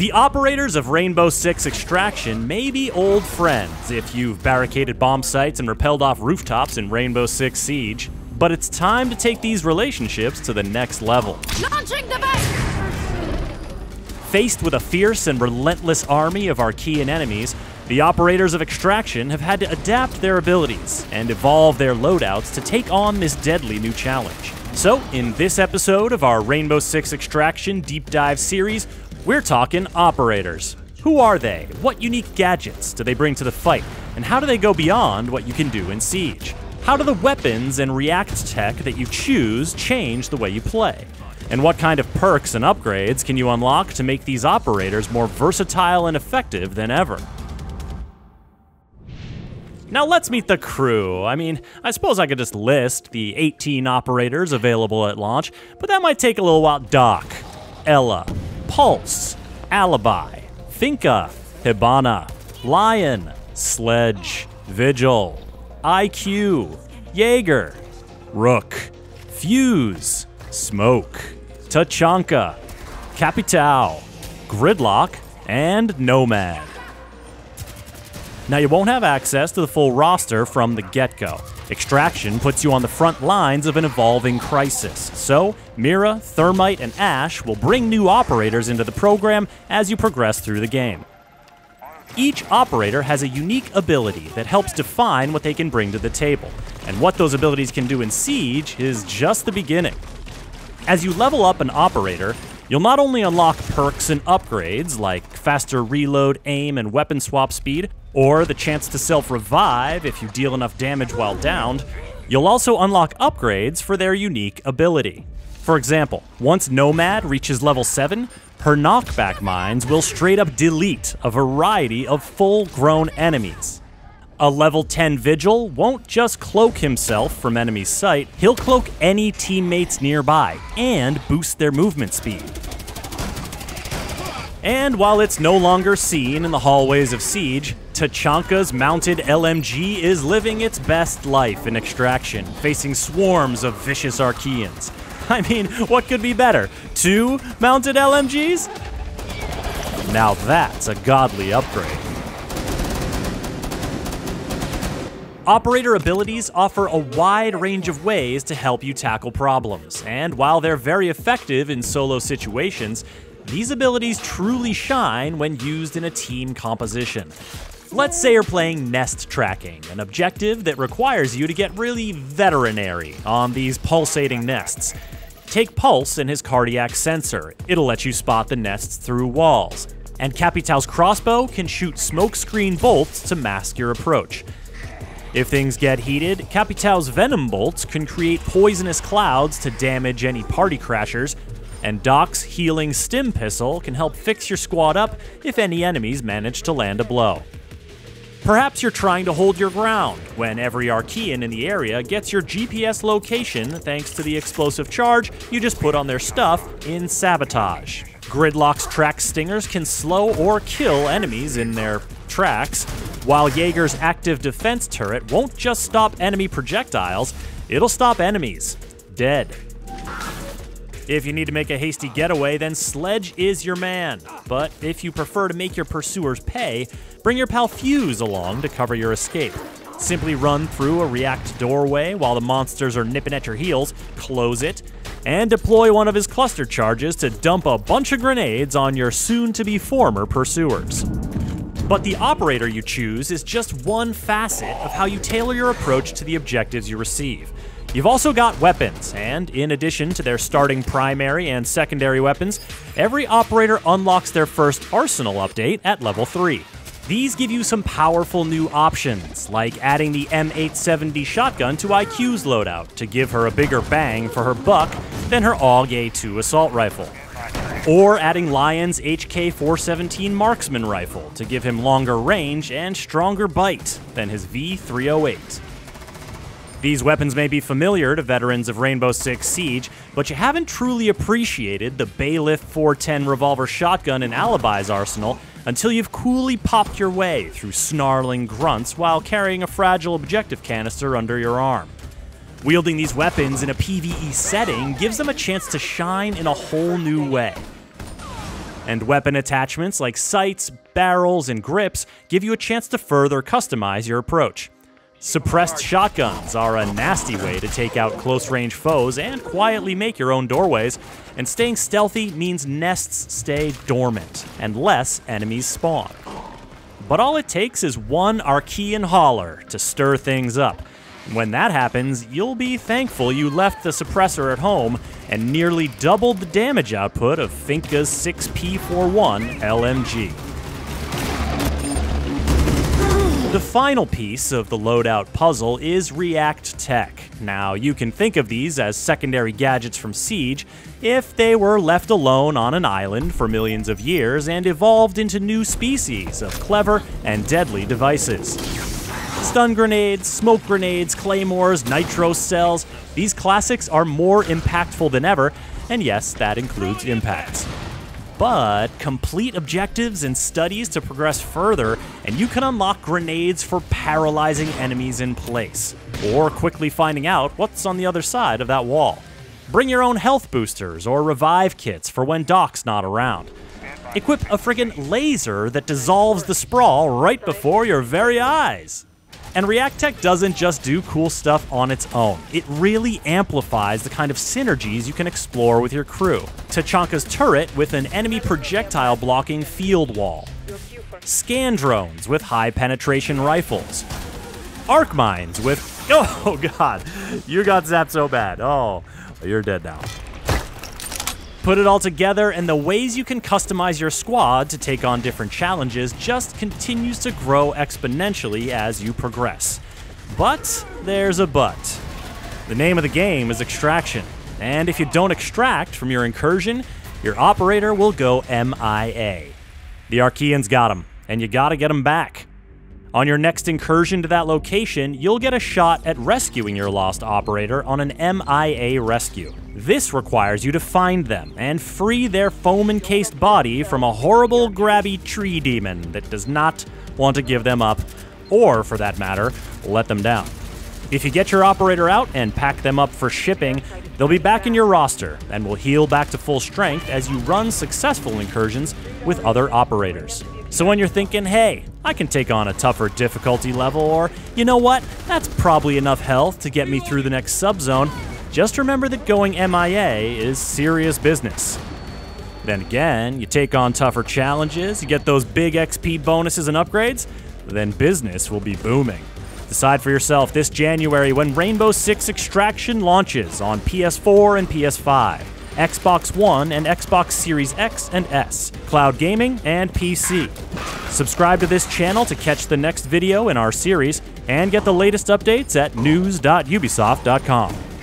The operators of Rainbow Six Extraction may be old friends if you've barricaded bomb sites and repelled off rooftops in Rainbow Six Siege, but it's time to take these relationships to the next level. Launching device! Faced with a fierce and relentless army of Archean enemies, the operators of Extraction have had to adapt their abilities and evolve their loadouts to take on this deadly new challenge. So, in this episode of our Rainbow Six Extraction Deep Dive series, we're talking operators. Who are they? What unique gadgets do they bring to the fight? And how do they go beyond what you can do in Siege? How do the weapons and react tech that you choose change the way you play? And what kind of perks and upgrades can you unlock to make these operators more versatile and effective than ever? Now let's meet the crew. I mean, I suppose I could just list the 18 operators available at launch, but that might take a little while. Doc, Ella, Pulse, Alibi, Finka, Hibana, Lion, Sledge, Vigil, IQ, Jaeger, Rook, Fuse, Smoke, Tachanka, Capitao, Gridlock, and Nomad. Now, you won't have access to the full roster from the get-go. Extraction puts you on the front lines of an evolving crisis, so Mira, Thermite, and Ash will bring new operators into the program as you progress through the game. Each operator has a unique ability that helps define what they can bring to the table, and what those abilities can do in Siege is just the beginning. As you level up an operator, you'll not only unlock perks and upgrades like faster reload, aim, and weapon swap speed, or the chance to self-revive if you deal enough damage while downed, you'll also unlock upgrades for their unique ability. For example, once Nomad reaches level 7, her knockback mines will straight up delete a variety of full-grown enemies. A level 10 Vigil won't just cloak himself from enemy sight, he'll cloak any teammates nearby and boost their movement speed. And while it's no longer seen in the hallways of Siege, Tachanka's mounted LMG is living its best life in Extraction, facing swarms of vicious Archeans. I mean, what could be better? 2 mounted LMGs? Now that's a godly upgrade. Operator abilities offer a wide range of ways to help you tackle problems, and while they're very effective in solo situations, these abilities truly shine when used in a team composition. Let's say you're playing nest tracking, an objective that requires you to get really veterinary on these pulsating nests. Take Pulse and his cardiac sensor. It'll let you spot the nests through walls. And Capitao's crossbow can shoot smokescreen bolts to mask your approach. If things get heated, Capitao's venom bolts can create poisonous clouds to damage any party crashers, and Doc's healing stim pistol can help fix your squad up if any enemies manage to land a blow. Perhaps you're trying to hold your ground when every Archean in the area gets your GPS location thanks to the explosive charge you just put on their stuff in Sabotage. Gridlock's track stingers can slow or kill enemies in their tracks, while Jaeger's active defense turret won't just stop enemy projectiles, it'll stop enemies dead. If you need to make a hasty getaway, then Sledge is your man. But if you prefer to make your pursuers pay, bring your pal Fuse along to cover your escape. Simply run through a react doorway while the monsters are nipping at your heels, close it, and deploy one of his cluster charges to dump a bunch of grenades on your soon-to-be former pursuers. But the operator you choose is just one facet of how you tailor your approach to the objectives you receive. You've also got weapons, and in addition to their starting primary and secondary weapons, every operator unlocks their first arsenal update at level 3. These give you some powerful new options, like adding the M870 shotgun to IQ's loadout to give her a bigger bang for her buck than her AUG A2 assault rifle. Or adding Lion's HK417 marksman rifle to give him longer range and stronger bite than his V308. These weapons may be familiar to veterans of Rainbow Six Siege, but you haven't truly appreciated the Bailiff 410 revolver shotgun in Alibi's arsenal until you've coolly popped your way through snarling grunts while carrying a fragile objective canister under your arm. Wielding these weapons in a PvE setting gives them a chance to shine in a whole new way. And weapon attachments like sights, barrels, and grips give you a chance to further customize your approach. Suppressed shotguns are a nasty way to take out close-range foes and quietly make your own doorways, and staying stealthy means nests stay dormant and less enemies spawn. But all it takes is one Archean holler to stir things up. When that happens, you'll be thankful you left the suppressor at home and nearly doubled the damage output of Finka's 6P41 LMG. The final piece of the loadout puzzle is React Tech. Now, you can think of these as secondary gadgets from Siege if they were left alone on an island for millions of years and evolved into new species of clever and deadly devices. Stun grenades, smoke grenades, claymores, nitro cells, these classics are more impactful than ever, and yes, that includes impacts. But complete objectives and studies to progress further, and you can unlock grenades for paralyzing enemies in place, or quickly finding out what's on the other side of that wall. Bring your own health boosters or revive kits for when Doc's not around. Equip a friggin' laser that dissolves the sprawl right before your very eyes. And React Tech doesn't just do cool stuff on its own. It really amplifies the kind of synergies you can explore with your crew. Tachanka's turret with an enemy projectile blocking field wall. Scan drones with high penetration rifles. Arc mines with, oh god, you got zapped so bad. Oh, you're dead now. Put it all together, and the ways you can customize your squad to take on different challenges just continues to grow exponentially as you progress. But there's a but. The name of the game is Extraction, and if you don't extract from your incursion, your operator will go MIA. The Archeans got him, and you gotta get him back. On your next incursion to that location, you'll get a shot at rescuing your lost operator on an MIA rescue. This requires you to find them and free their foam-encased body from a horrible, grabby tree demon that does not want to give them up, or, for that matter, let them down. If you get your operator out and pack them up for shipping, they'll be back in your roster and will heal back to full strength as you run successful incursions with other operators. So when you're thinking, hey, I can take on a tougher difficulty level, or, you know what, that's probably enough health to get me through the next subzone, just remember that going MIA is serious business. Then again, you take on tougher challenges, you get those big XP bonuses and upgrades, then business will be booming. Decide for yourself this January when Rainbow Six Extraction launches on PS4 and PS5, Xbox One and Xbox Series X and S, cloud gaming, and PC. Subscribe to this channel to catch the next video in our series, and get the latest updates at news.ubisoft.com.